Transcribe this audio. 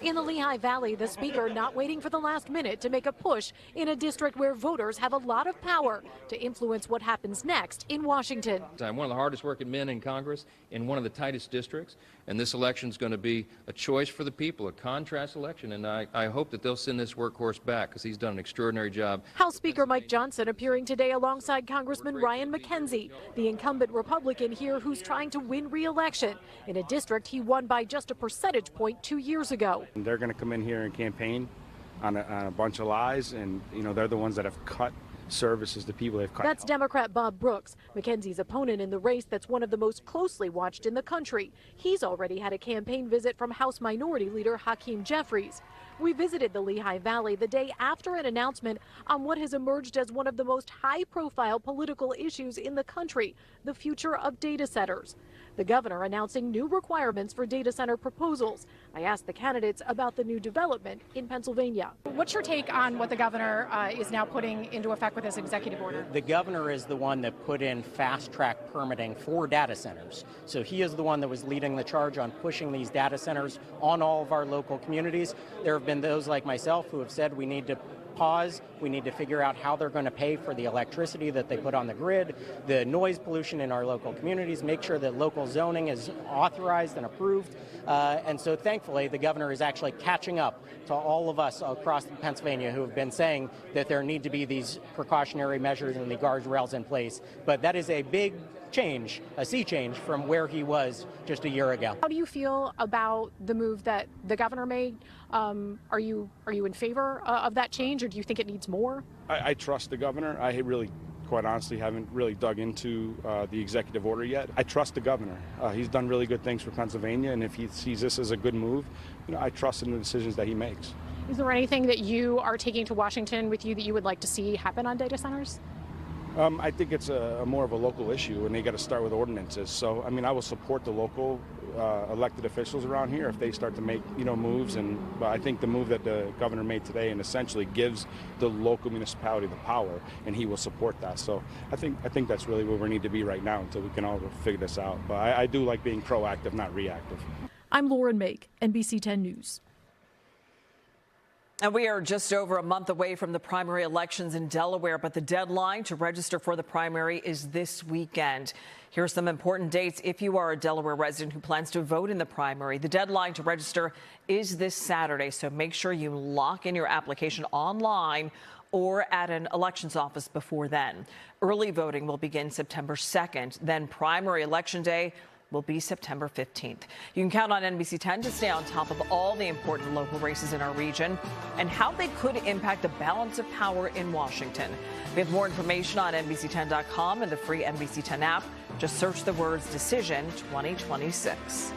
In the Lehigh Valley, the speaker not waiting for the last minute to make a push in a district where voters have a lot of power to influence what happens next in Washington. I'm one of the hardest working men in Congress in one of the tightest districts, and this election is going to be a choice for the people, a contrast election, and I hope that they'll send this workhorse back because he's done an extraordinary job. House Speaker Mike Johnson appearing today alongside Congressman Mackenzie, the incumbent Republican here who's trying to win re-election in a district he won by just a percentage point 2 years ago. They're going to come in here and campaign on a bunch of lies, and they're the ones that have cut services to people they've cut. That's Democrat Bob Brooks, Mackenzie's opponent in the race that's one of the most closely watched in the country. He's already had a campaign visit from House Minority Leader Hakeem Jeffries. We visited the Lehigh Valley the day after an announcement on what has emerged as one of the most high-profile political issues in the country, the future of data centers. The governor announcing new requirements for data center proposals. I asked the candidates about the new development in Pennsylvania. What's your take on what the governor is now putting into effect with this executive order? The governor is the one that put in fast-track permitting for data centers. So he is the one that was leading the charge on pushing these data centers on all of our local communities. There have been those like myself who have said we need to pause. We need to figure out how they're going to pay for the electricity that they put on the grid, the noise pollution in our local communities, make sure that local zoning is authorized and approved. And so thankfully, the governor is actually catching up to all of us across Pennsylvania who have been saying that there need to be these precautionary measures and the guardrails in place. But that is a big change, a sea change from where he was just a year ago. How do you feel about the move that the governor made? Are you in favor of that change, or do you think it needs more? I trust the governor. I really, quite honestly, haven't really dug into the executive order yet. I trust the governor. He's done really good things for Pennsylvania, and if he sees this as a good move, I trust in the decisions that he makes. Is there anything that you are taking to Washington with you that you would like to see happen on data centers? I think it's more of a local issue, and they got to start with ordinances. So, I will support the local elected officials around here if they start to make, moves. But I think the move that the governor made today and essentially gives the local municipality the power, and he will support that. So, I think that's really where we need to be right now until we can all figure this out. But I do like being proactive, not reactive. I'm Lauren Mayk, NBC 10 News. And we are just over a month away from the primary elections in Delaware, but the deadline to register for the primary is this weekend. Here are some important dates if you are a Delaware resident who plans to vote in the primary. The deadline to register is this Saturday, so make sure you lock in your application online or at an elections office before then. Early voting will begin September 2nd, then primary election day will be September 15th. You can count on NBC 10 to stay on top of all the important local races in our region and how they could impact the balance of power in Washington. We have more information on NBC10.com and the free NBC 10 app. Just search the words Decision 2026.